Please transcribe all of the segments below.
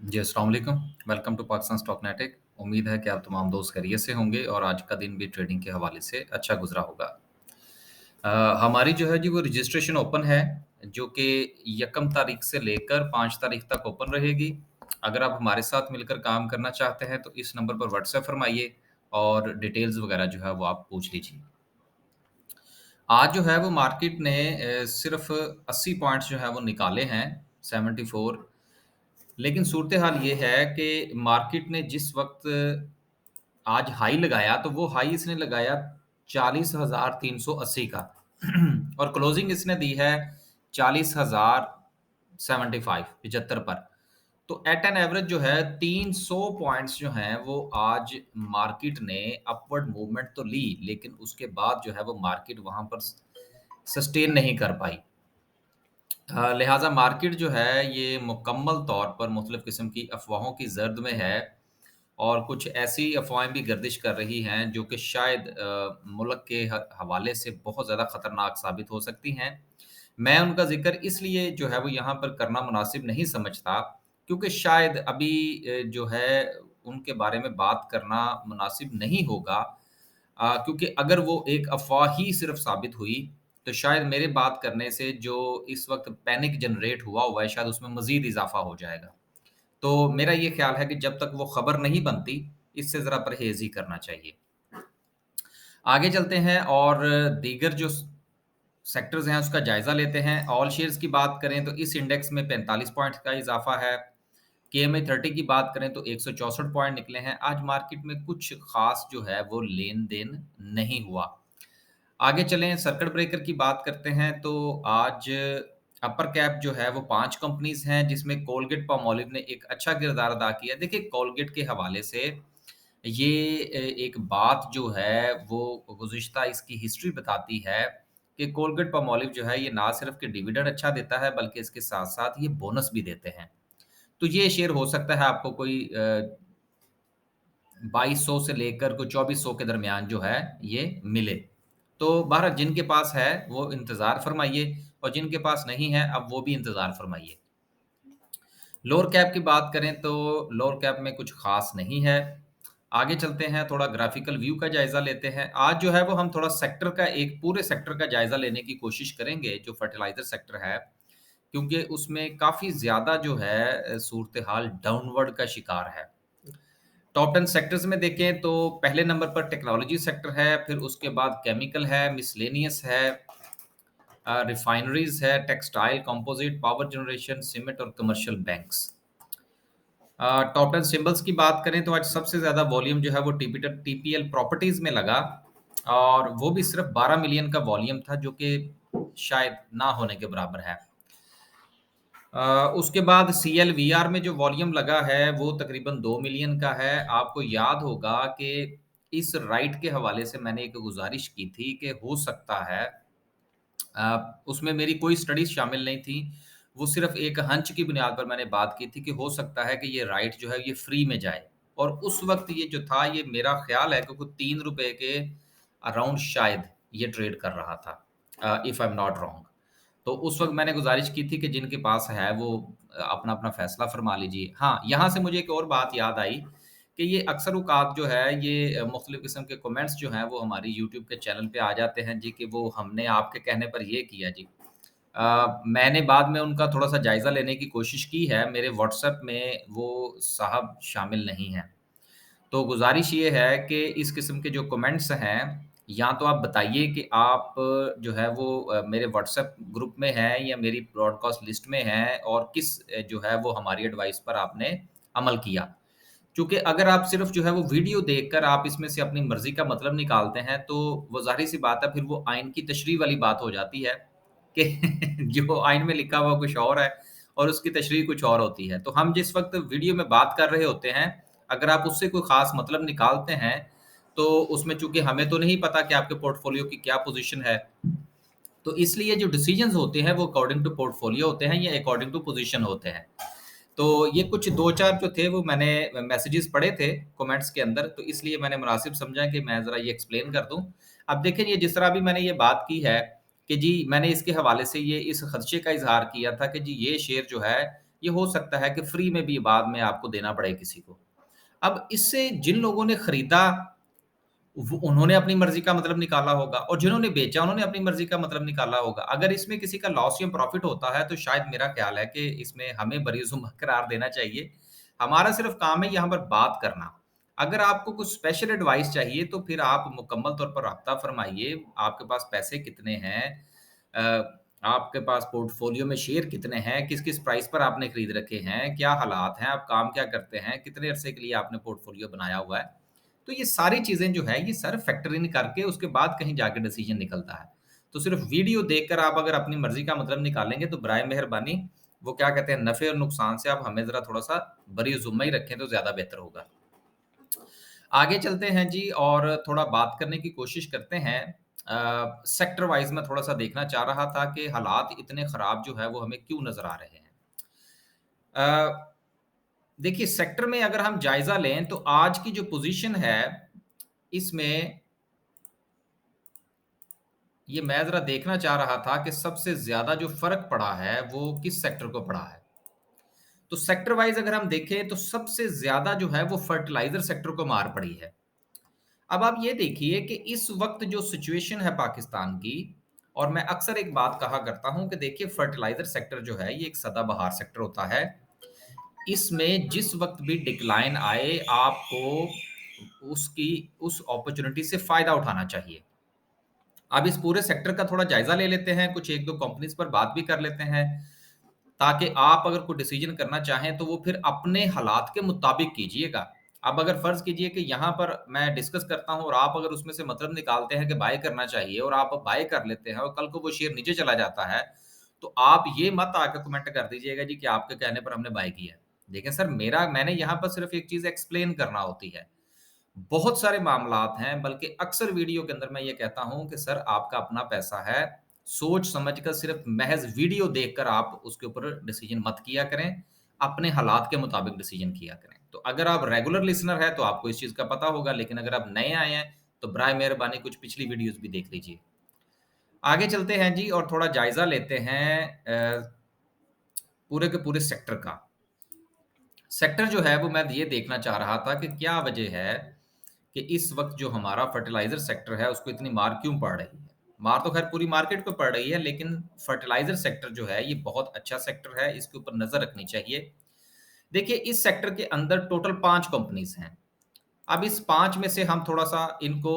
जी, अस्सलाम वालेकुम। Welcome to Pakistan stock नेटिक। उम्मीद है कि आप तमाम दोस्त खैरियत से होंगे और आज का दिन भी ट्रेडिंग के हवाले से अच्छा गुज़रा होगा। हमारी जो है जी वो रजिस्ट्रेशन ओपन है, जो कि यकम तारीख से लेकर 5 तारीख तक ओपन रहेगी। अगर आप हमारे साथ मिलकर काम करना चाहते हैं, तो इस नंबर पर व्हाट्सएप फ़रमाइए और डिटेल्स वगैरह जो है वो आप पूछ लीजिए। आज जो है वो मार्केट ने सिर्फ़ 80 पॉइंट्स जो है वो निकाले हैं, 74। लेकिन सूरत-ए-हाल ये है कि मार्केट ने जिस वक़्त आज हाई लगाया, तो वो हाई इसने लगाया 40,380 का और क्लोजिंग इसने दी है 40,075 75 पर। तो एट एन एवरेज जो है 300 पॉइंट्स जो हैं, वो आज मार्केट ने अपवर्ड मूवमेंट तो ली, लेकिन उसके बाद जो है वो मार्केट वहाँ पर सस्टेन नहीं कर पाई। लिहाज़ा मार्केट जो है ये मुकम्मल तौर पर मुख़्तलिफ़ किस्म की अफ़वाहों की ज़र्द में है और कुछ ऐसी अफ़वाहें भी गर्दिश कर रही हैं जो कि शायद मुल्क के हवाले से बहुत ज़्यादा ख़तरनाक साबित हो सकती हैं। मैं उनका ज़िक्र इसलिए जो है वो यहाँ पर करना मुनासिब नहीं समझता, क्योंकि शायद अभी जो है उनके बारे में बात करना मुनासिब नहीं होगा। क्योंकि अगर वो एक अफ़वाह ही सिर्फ़ साबित हुई, तो शायद मेरे बात करने से जो इस वक़्त पैनिक जनरेट हुआ है, शायद उसमें मज़ीद इज़ाफ़ा हो जाएगा। तो मेरा ये ख़्याल है कि जब तक वो ख़बर नहीं बनती, इससे ज़रा परहेज़ ही करना चाहिए। आगे चलते हैं और दीगर जो सेक्टर्स हैं, उसका जायज़ा लेते हैं। ऑल शेयर्स की बात करें तो इस इंडेक्स में 45 पॉइंट का इज़ाफ़ा है। केएमए 30 की बात करें तो 164 पॉइंट निकले हैं। आज मार्केट में कुछ ख़ास जो है वो लेन-देन नहीं हुआ। आगे चलें, सर्किट ब्रेकर की बात करते हैं तो आज अपर कैप जो है वो 5 कंपनीज़ हैं, जिसमें कोलगेट पामोलिव ने एक अच्छा किरदार अदा किया। देखिए, कोलगेट के हवाले से ये एक बात जो है वो गुज़िश्ता इसकी हिस्ट्री बताती है कि कोलगेट पामोलिव जो है ये ना सिर्फ़ कि डिविडेंड अच्छा देता है, बल्कि इसके साथ-साथ ये बोनस भी देते हैं। तो ये शेयर हो सकता है आपको कोई 2200 से लेकर कोई 2400 के दरमियान जो है ये मिले। तो बहरहाल जिनके पास है वो इंतज़ार फ़रमाइए और जिनके पास नहीं है अब वो भी इंतज़ार फ़रमाइए। लोअर कैप की बात करें तो लोअर कैप में कुछ ख़ास नहीं है। आगे चलते हैं, थोड़ा ग्राफ़िकल व्यू का जायज़ा लेते हैं। आज जो है वो हम थोड़ा सेक्टर का एक पूरे सेक्टर का जायज़ा लेने की कोशिश करेंगे, जो फर्टिलाइज़र सेक्टर है, क्योंकि उसमें काफ़ी ज़्यादा जो है सूरत-ए-हाल डाउनवर्ड का शिकार है। टॉप 10 सेक्टर्स में देखें तो पहले नंबर पर टेक्नोलॉजी सेक्टर है, फिर उसके बाद केमिकल है, मिसलेनियस है, रिफाइनरीज़ है, textile, composite, power generation, cement और कमर्शियल बैंक्स। टॉप 10 सिंबल्स की बात करें तो आज सबसे ज़्यादा वॉल्यूम जो है वो टीपीएल प्रॉपर्टीज़ में लगा और वो भी सिर्फ़ 12 मिलियन का वॉल्यूम था, जो कि शायद ना होने के बराबर है। उसके बाद सीएलवीआर में जो वॉल्यूम लगा है, वो तकरीबन 2 मिलियन का है। आपको याद होगा कि इस राइट के हवाले से मैंने एक गुज़ारिश की थी कि हो सकता है उसमें मेरी कोई स्टडीज़ शामिल नहीं थी। वो सिर्फ़ एक हंच की बुनियाद पर मैंने बात की थी कि हो सकता है कि ये राइट जो है ये फ्री में जाए और उस वक़्त ये जो था, ये मेरा ख़्याल है कि कुछ ₹3 के अराउंड शायद ये ट्रेड कर रहा था, if I am not wrong. तो उस वक़्त मैंने गुज़ारिश की थी कि जिनके पास है वो अपना-अपना फ़ैसला फ़रमा लीजिए। हाँ, यहाँ से मुझे एक और बात याद आई कि ये अक्सर औक़ात जो है ये मुख़्तलिफ़ किस्म के कमेंट्स जो हैं वो हमारी यूट्यूब के चैनल पे आ जाते हैं जी, कि वो हमने आपके कहने पर ये किया जी। मैंने बाद में उनका थोड़ा-सा जायज़ा लेने की कोशिश की है, मेरे व्हाट्सएप में वो साहब शामिल नहीं हैं। तो गुज़ारिश ये है कि इस किस्म के जो कमेंट्स हैं, या तो आप बताइए कि आप जो है वो मेरे व्हाट्सएप ग्रुप में हैं या मेरी ब्रॉडकास्ट लिस्ट में हैं और किस जो है वो हमारी एडवाइस पर आपने अमल किया। क्योंकि अगर आप सिर्फ़ जो है वो वीडियो देखकर आप इसमें से अपनी मर्ज़ी का मतलब निकालते हैं, तो वो ज़ाहिर-सी बात है, फिर वो आइन की तशरीह वाली बात हो जाती है कि जो आइन में लिखा हुआ कुछ और है और उसकी तशरीह कुछ और होती है। तो हम जिस वक़्त वीडियो में बात कर रहे होते हैं, अगर आप उससे कोई ख़ास मतलब निकालते हैं, तो उसमें चूँकि हमें तो नहीं पता कि आपके पोर्टफ़ोलियो की क्या पोज़ीशन है, तो इसलिए जो डिसीज़न्स होते हैं वो अकॉर्डिंग टू पोर्टफ़ोलियो होते हैं या अकॉर्डिंग टू पोज़ीशन होते हैं। तो ये कुछ 2-4 जो थे वो मैंने मैसेजेस पढ़े थे कमेंट्स के अंदर, तो इसलिए मैंने मुनासिब समझा कि मैं ज़रा ये एक्सप्लेन कर दूँ। अब देखिए, ये जिस तरह अभी मैंने ये बात की है कि जी मैंने इसके हवाले से ये इस खदशे का इज़हार किया था कि जी ये शेयर जो है ये हो सकता है कि फ्री में भी बाद में आपको देना पड़े किसी को। अब इससे जिन लोगों ने खरीदा वो उन्होंने अपनी मर्ज़ी का मतलब निकाला होगा और जिन्होंने बेचा उन्होंने अपनी मर्ज़ी का मतलब निकाला होगा। अगर इसमें किसी का लॉस या प्रॉफ़िट होता है तो शायद मेरा ख़्याल है कि इसमें हमें बरी-ए-ज़ुम्मा करार देना चाहिए। हमारा सिर्फ़ काम है यहाँ पर बात करना। अगर आपको कुछ स्पेशल एडवाइस चाहिए तो फिर आप मुकम्मल तौर पर राब्ता फ़रमाइए। आपके पास पैसे कितने हैं? आपके पास पोर्टफ़ोलियो में शेयर कितने हैं? किस-किस प्राइस पर आपने खरीद रखे हैं? क्या हालात हैं? आप काम क्या करते हैं? कितने अरसे के लिए आपने पोर्टफ़ोलियो बनाया हुआ है? तो ये सारी चीज़ें जो है, ये सर फैक्टर इन करके उसके बाद कहीं जाके डिसीज़न निकलता है। तो सिर्फ़ वीडियो देखकर आप अगर अपनी मर्ज़ी का मतलब निकालेंगे तो बराए मेहरबानी वो क्या कहते हैं नफ़े और नुकसान से आप हमें ज़रा थोड़ा-सा बरी-ए-ज़ुम्मा ही रखें तो ज़्यादा बेहतर होगा। आगे चलते हैं जी और थोड़ा बात करने की कोशिश करते हैं। सेक्टर वाइज़ मैं थोड़ा-सा देखना चाह रहा था कि हालात इतने ख़राब जो है वो हमें क्यों नज़र आ रहे हैं। अ, देखिए सेक्टर में अगर हम जायज़ा लें तो आज की जो पोज़ीशन है, इसमें ये मैं ज़रा देखना चाह रहा था कि सबसे ज़्यादा जो फ़र्क पड़ा है, वो किस सेक्टर को पड़ा है। तो सेक्टर वाइज़ अगर हम देखें तो सबसे ज़्यादा जो है वो फर्टिलाइज़र सेक्टर को मार पड़ी है। अब आप ये देखिए कि इस वक़्त जो सिचुएशन है पाकिस्तान की और मैं अक्सर एक बात कहा करता हूँ कि देखिए फर्टिलाइज़र सेक्टर जो है ये एक सदाबहार सेक्टर होता है। इसमें जिस वक़्त भी डिक्लाइन आए आपको उसकी उस अपॉर्च्युनिटी से फ़ायदा उठाना चाहिए। अब इस पूरे सेक्टर का थोड़ा जायज़ा ले लेते हैं, कुछ 1-2 कंपनीज़ पर बात भी कर लेते हैं, ताकि आप अगर कोई डिसीज़न करना चाहें, तो वो फिर अपने हालात के मुताबिक कीजिएगा। अब अगर फ़र्ज़ कीजिए कि यहाँ पर मैं डिस्कस करता हूँ और आप अगर उसमें से मतलब निकालते हैं कि बाय करना चाहिए और आप बाय कर लेते हैं और कल को वो शेयर नीचे चला जाता है, तो आप ये मत आके कमेंट कर दीजिएगा जी कि आपके कहने पर हमने बाय किया है। देखिए सर, मैंने यहाँ पर सिर्फ़ एक चीज़ एक्सप्लेन करना होती है। बहुत सारे मामलात हैं, बल्कि अक्सर वीडियो के अंदर मैं ये कहता हूँ कि सर आपका अपना पैसा है, सोच समझ कर सिर्फ़ महज़ वीडियो देखकर आप उसके ऊपर डिसीज़न मत किया करें, अपने हालात के मुताबिक डिसीज़न किया करें। तो अगर आप रेगुलर लिसनर हैं, तो आपको इस चीज़ का पता होगा, लेकिन अगर आप नए आए हैं, तो बराए मेहरबानी कुछ पिछली वीडियोज़ भी देख लीजिए। आगे चलते हैं जी और थोड़ा जायज़ा लेते हैं पूरे के पूरे सेक्टर का। सेक्टर जो है वो मैं ये देखना चाह रहा था कि क्या वजह है कि इस वक़्त जो हमारा फर्टिलाइज़र सेक्टर है उसको इतनी मार क्यों पड़ रही है? मार तो ख़ैर पूरी मार्केट को पड़ रही है लेकिन फर्टिलाइज़र सेक्टर जो है ये बहुत अच्छा सेक्टर है, इसके ऊपर नज़र रखनी चाहिए। देखिए इस सेक्टर के अंदर टोटल 5 कंपनीज़ हैं। अब इस 5 में से हम थोड़ा-सा इनको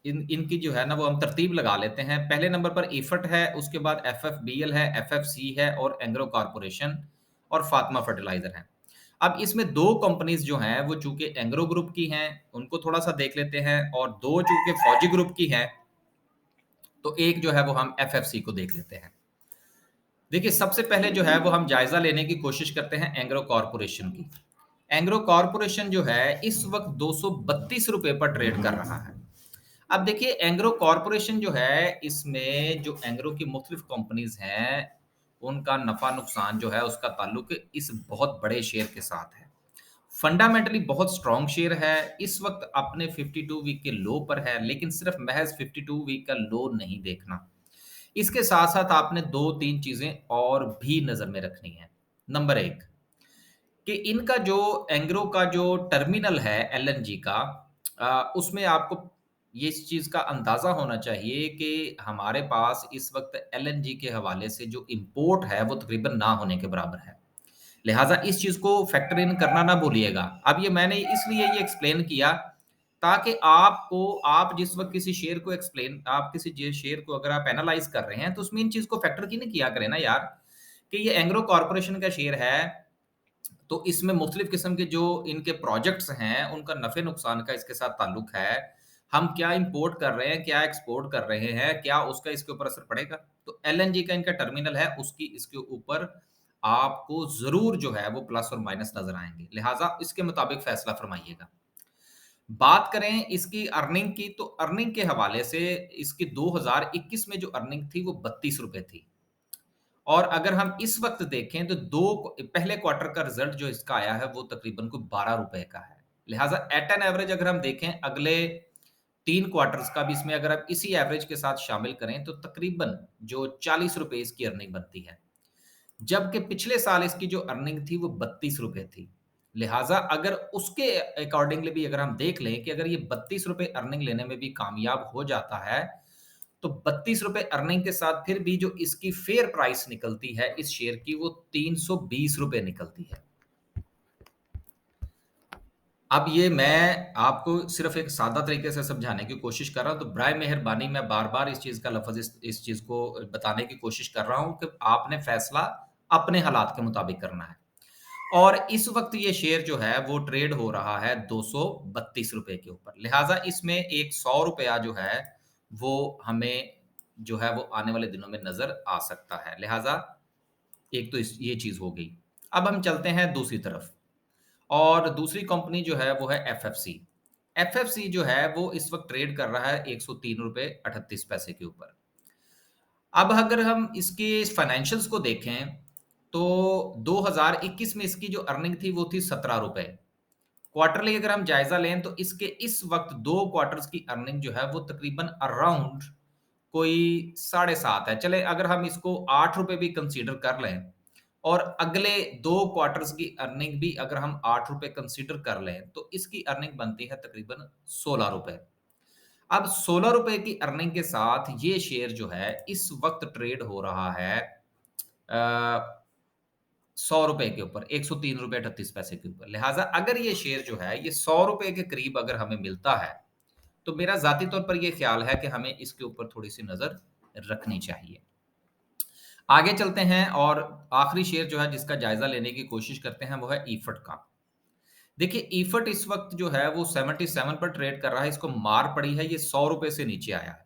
इनकी जो है ना वो हम तरतीब लगा लेते हैं। पहले नंबर पर इफट है, उसके बाद एफएफबीएल है, एफएफसी है और एंग्रो कॉर्पोरेशन और फातिमा फर्टिलाइज़र है। अब इसमें 2 कंपनीज़ जो हैं वो चूँकि एंग्रो ग्रुप की हैं, उनको थोड़ा-सा देख लेते हैं और 2 चूँकि फौजी ग्रुप की हैं, तो एक जो है वो हम एफएफसी को देख लेते हैं। देखिए सबसे पहले जो है वो हम जायज़ा लेने की कोशिश करते हैं एंग्रो कॉर्पोरेशन की। एंग्रो कॉर्पोरेशन जो है इस वक़्त ₹232 पर ट्रेड कर रहा है। अब देखिए एंग्रो कॉर्पोरेशन जो है, इसमें जो एंग्रो की मुख्तलिफ कंपनीज़ हैं, उनका नफ़ा-नुकसान जो है उसका ताल्लुक इस बहुत बड़े शेयर के साथ है। फंडामेंटली बहुत स्ट्रॉन्ग शेयर है, इस वक़्त अपने 52 वीक के लो पर है, लेकिन सिर्फ़ महज़ 52 वीक का लो नहीं देखना। इसके साथ-साथ आपने 2-3 चीज़ें और भी नज़र में रखनी है। नंबर 1 कि इनका जो एंग्रो का जो टर्मिनल है एलएनजी का उसमें आपको ये इस चीज़ का अंदाज़ा होना चाहिए कि हमारे पास इस वक़्त एलएनजी के हवाले से जो इम्पोर्ट है वो तकरीबन ना होने के बराबर है। लिहाज़ा इस चीज़ को फैक्टर इन करना ना भूलिएगा। अब ये मैंने इसलिए ये एक्सप्लेन किया ताकि आप जिस वक़्त किसी शेयर को आप किसी जे शेयर को अगर आप एनालाइज़ कर रहे हैं तो उसमें इन चीज़ को फैक्टर इन किया करें ना यार, कि ये एंग्रो कॉर्पोरेशन का शेयर है तो इसमें मुख्तलिफ़ किस्म के जो इनके प्रोजेक्ट्स हैं, उनका नफ़े-नुकसान का इसके साथ ताल्लुक है। हम क्या इम्पोर्ट कर रहे हैं, क्या एक्सपोर्ट कर रहे हैं, क्या उसका इसके ऊपर असर पड़ेगा? तो एलएनजी का इनका टर्मिनल है, उसकी इसके ऊपर आपको ज़रूर जो है वो प्लस और माइनस नज़र आएँगे। लिहाज़ा इसके मुताबिक फ़ैसला फ़रमाइएगा। बात करें इसकी अर्निंग की, तो अर्निंग के हवाले से इसकी 2021 में जो अर्निंग थी, वो ₹32 थी। और अगर हम इस वक़्त देखें तो 2 पहले क्वार्टर का रिज़ल्ट जो इसका आया है वो तकरीबन कोई ₹12 का है। लिहाज़ा एट एन एवरेज अगर हम देखें अगले 3 क्वार्टर्स का भी इसमें अगर आप इसी एवरेज के साथ शामिल करें तो तकरीबन जो ₹40 इसकी अर्निंग बनती है। जबकि पिछले साल इसकी जो अर्निंग थी वो ₹32 थी। लिहाज़ा अगर उसके अकॉर्डिंगली भी अगर हम देख लें कि अगर ये ₹32 अर्निंग लेने में भी कामयाब हो जाता है, तो ₹32 अर्निंग के साथ फिर भी जो इसकी फेयर प्राइस निकलती है इस शेयर की वो ₹320 निकलती है। अब ये मैं आपको सिर्फ़ एक सादा तरीके से समझाने की कोशिश कर रहा हूँ, तो बराए मेहरबानी मैं बार-बार इस चीज़ का लफ़्ज़ इस चीज़ को बताने की कोशिश कर रहा हूँ कि आपने फ़ैसला अपने हालात के मुताबिक करना है। और इस वक़्त ये शेयर जो है वो ट्रेड हो रहा है ₹232 के ऊपर। लिहाज़ा इसमें एक ₹100 जो है वो हमें जो है वो आने वाले दिनों में नज़र आ सकता है। लिहाज़ा एक तो इस ये चीज़ हो गई। अब हम चलते हैं दूसरी तरफ। और दूसरी कंपनी जो है वो है एफएफसी। एफएफसी जो है वो इस वक़्त ट्रेड कर रहा है ₹103.38 के ऊपर। अब अगर हम इसके फाइनेंशियल्स को देखें, तो 2021 में इसकी जो अर्निंग थी वो थी ₹17। क्वार्टरली अगर हम जायज़ा लें तो इसके इस वक़्त 2 क्वार्टर्स की अर्निंग जो है वो तकरीबन अराउंड कोई साढ़े 7 है। चलें अगर हम इसको ₹8 भी कंसीडर कर लें और अगले 2 क्वार्टर्स की अर्निंग भी अगर हम ₹8 कंसीडर कर लें, तो इसकी अर्निंग बनती है तकरीबन ₹16। अब ₹16 की अर्निंग के साथ ये शेयर जो है इस वक़्त ट्रेड हो रहा है ₹100 के ऊपर, ₹103.38 के ऊपर। लिहाज़ा अगर ये शेयर जो है ये ₹100 के करीब अगर हमें मिलता है, तो मेरा ज़ाती तौर पर ये ख़्याल है कि हमें इसके ऊपर थोड़ी-सी नज़र रखनी चाहिए। आगे चलते हैं और आखिरी शेयर जो है जिसका जायज़ा लेने की कोशिश करते हैं वो है ईफट का। देखिए ईफट इस वक़्त जो है वो 77 पर ट्रेड कर रहा है, इसको मार पड़ी है, ये ₹100 से नीचे आया है।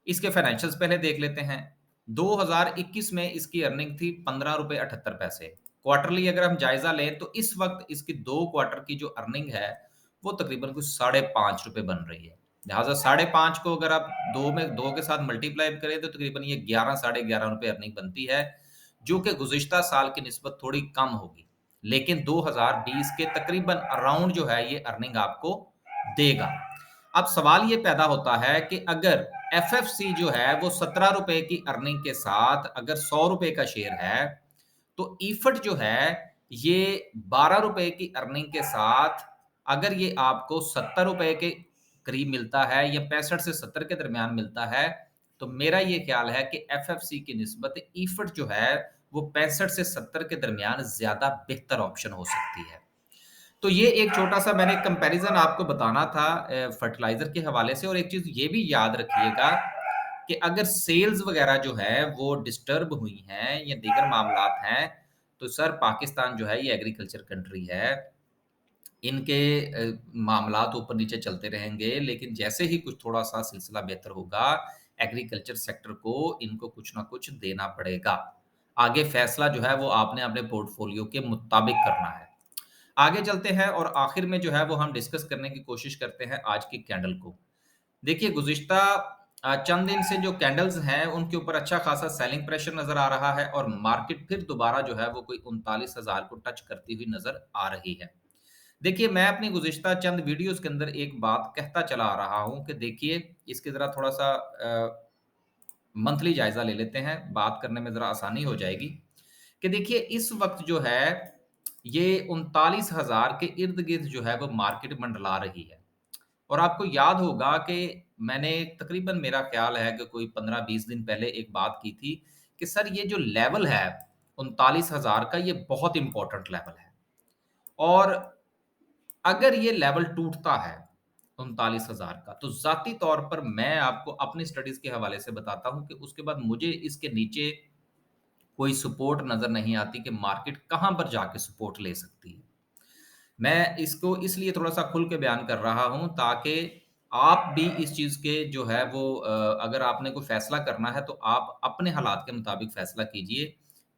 इसके फाइनेंशियल्स पहले देख लेते हैं। 2021 में इसकी अर्निंग थी ₹15.78। क्वार्टरली अगर हम जायज़ा लें तो इस वक़्त इसकी 2 क्वार्टर की जो अर्निंग है, वो तकरीबन कुछ साढ़े ₹5 बन रही है। लिहाज़ा साढ़े 5 को अगर आप 2 के साथ मल्टीप्लाई करें तो तकरीबन ये 11 साढ़े ₹11 अर्निंग बनती है, जो कि गुज़िश्ता साल की निस्बत थोड़ी कम होगी। लेकिन 2020 के तकरीबन अराउंड जो है ये अर्निंग आपको देगा। अब सवाल ये पैदा होता है कि अगर एफएफसी जो है वो ₹17 की अर्निंग के साथ अगर ₹100 का शेयर है, तो ईफट जो है ये ₹12 की अर्निंग के साथ अगर ये आपको ₹70 के करीब मिलता है या 65 से 70 के दरमियान मिलता है, तो मेरा ये ख्याल है कि एफएफसी की निस्बत ईफट जो है वो 65 से 70 के दरमियान ज़्यादा बेहतर ऑप्शन हो सकती है। तो ये एक छोटा-सा मैंने कंपैरिज़न आपको बताना था फर्टिलाइज़र के हवाले से और एक चीज़ ये भी याद रखिएगा कि अगर सेल्स वग़ैरह जो है वो डिस्टर्ब हुई हैं या दीगर मामलात हैं, तो सर पाकिस्तान जो है ये एग्रीकल्चर कंट्री है। इनके मामलात ऊपर-नीचे चलते रहेंगे, लेकिन जैसे ही कुछ थोड़ा-सा सिलसिला बेहतर होगा, एग्रीकल्चर सेक्टर को इनको कुछ ना कुछ देना पड़ेगा। आगे फैसला जो है वो आपने अपने पोर्टफ़ोलियो के मुताबिक करना है। आगे चलते हैं और आखिर में जो है वो हम डिस्कस करने की कोशिश करते हैं आज की कैंडल को। देखिए गुज़िश्ता चंद दिन से जो कैंडल्स हैं उनके ऊपर अच्छा खासा सेलिंग प्रेशर नज़र आ रहा है और मार्केट फिर दोबारा जो है वो कोई 39,000 को टच करती हुई नज़र आ रही है। देखिए मैं अपनी गुज़िश्ता चंद वीडियोज़ के अंदर एक बात कहता चला आ रहा हूँ कि देखिए इसके ज़रा थोड़ा-सा मंथली जायज़ा ले लेते हैं, बात करने में ज़रा आसानी हो जाएगी। कि देखिए इस वक़्त जो है, ये 39,000 के इर्द-गिर्द जो है वो मार्केट मंडला रही है। और आपको याद होगा कि मैंने तकरीबन मेरा ख़्याल है कि कोई 15-20 दिन पहले एक बात की थी कि सर ये जो लेवल है 39,000 का ये बहुत इम्पोर्टेंट लेवल है। और अगर ये लेवल टूटता है 39,000 का, तो ज़ाती तौर पर मैं आपको अपनी स्टडीज़ के हवाले से बताता हूँ कि उसके बाद मुझे इसके नीचे कोई सपोर्ट नज़र नहीं आती कि मार्केट कहाँ पर जाके सपोर्ट ले सकती है। मैं इसको इसलिए थोड़ा-सा खुल के बयान कर रहा हूँ ताकि आप भी इस चीज़ के जो है वो अगर आपने कोई फ़ैसला करना है तो आप अपने हालात के मुताबिक फ़ैसला कीजिए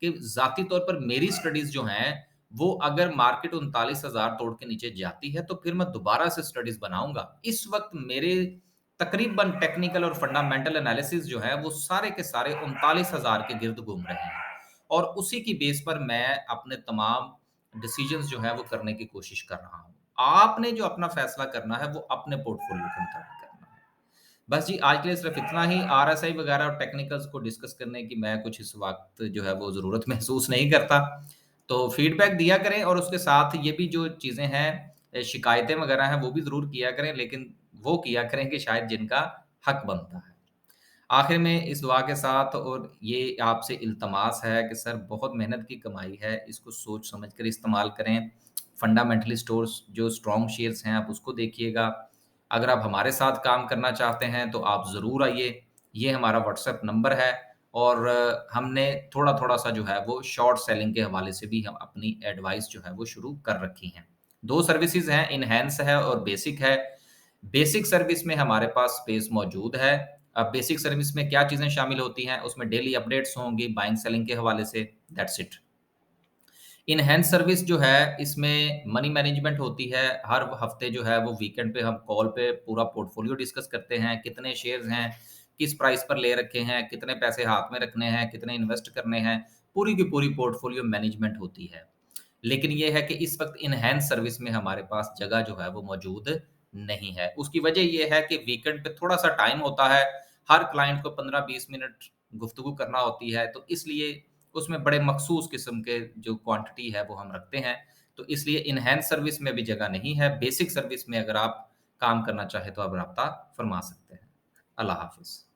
कि ज़ाती तौर पर मेरी स्टडीज़ जो हैं, वो अगर मार्केट 39,000 तोड़ के नीचे जाती है तो फिर मैं दोबारा से स्टडीज़ बनाऊँगा। इस वक़्त मेरे तकरीबन टेक्निकल और फंडामेंटल एनालिसिस जो है वो सारे के सारे 39,000 के गिर्द घूम रहे हैं और उसी की बेस पर मैं अपने तमाम डिसीजंस जो है वो करने की कोशिश कर रहा हूँ। आपने जो अपना फैसला करना है वो अपने पोर्टफोलियो के मुताबिक करना है। बस जी, आज के लिए सिर्फ़ इतना ही। आरएसआई वगैरह और टेक्निकल्स को डिस्कस करने की मैं कुछ इस वक़्त जो है वो ज़रूरत महसूस नहीं करता। तो फ़ीडबैक दिया करें और उसके साथ ये भी जो चीज़ें हैं शिकायतें वगैरह हैं वो भी ज़रूर किया करें, लेकिन वो किया करें कि शायद जिनका हक बनता है। आखिर में इस दुआ के साथ और ये आपसे इल्तमास है कि सर बहुत मेहनत की कमाई है, इसको सोच समझ कर इस्तेमाल करें। फंडामेंटली स्टोर्स जो स्ट्रॉन्ग शेयर्स हैं आप उसको देखिएगा। अगर आप हमारे साथ काम करना चाहते हैं तो आप ज़रूर आइए। ये हमारा व्हाट्सएप नंबर है और हमने थोड़ा-थोड़ा सा जो है वो शॉर्ट सेलिंग के हवाले से भी हम अपनी एडवाइस जो है वो शुरू कर रखी हैं। 2 सर्विसेज़ हैं, एनहांस है और बेसिक है। बेसिक सर्विस में हमारे पास स्पेस मौजूद है। अब बेसिक सर्विस में क्या चीज़ें शामिल होती हैं, उसमें डेली अपडेट्स होंगी बाइंग सेलिंग के हवाले से, दैट्स इट। एनहांस सर्विस जो है, इसमें मनी मैनेजमेंट होती है। हर हफ्ते जो है वो वीकेंड पे हम कॉल पे पूरा पोर्टफोलियो डिस्कस करते हैं, कितने शेयर्स हैं, किस प्राइस पर ले रखे हैं, कितने पैसे हाथ में रखने हैं, कितने इन्वेस्ट करने हैं, पूरी की पूरी पोर्टफोलियो मैनेजमेंट होती है। लेकिन ये है कि इस वक़्त एनहांस सर्विस में हमारे पास जगह जो है वो मौजूद नहीं है। उसकी वजह ये है कि वीकेंड पे थोड़ा-सा टाइम होता है, हर क्लाइंट को 15-20 मिनट गुफ्तगू करना होती है, तो इसलिए उसमें बड़े मखसूस किस्म के जो क्वांटिटी है वो हम रखते हैं। तो इसलिए एनहांस सर्विस में भी जगह नहीं है, बेसिक सर्विस में अगर आप काम करना चाहें तो आप राब्ता फरमा सकते हैं। अल्लाह हाफ़िज़।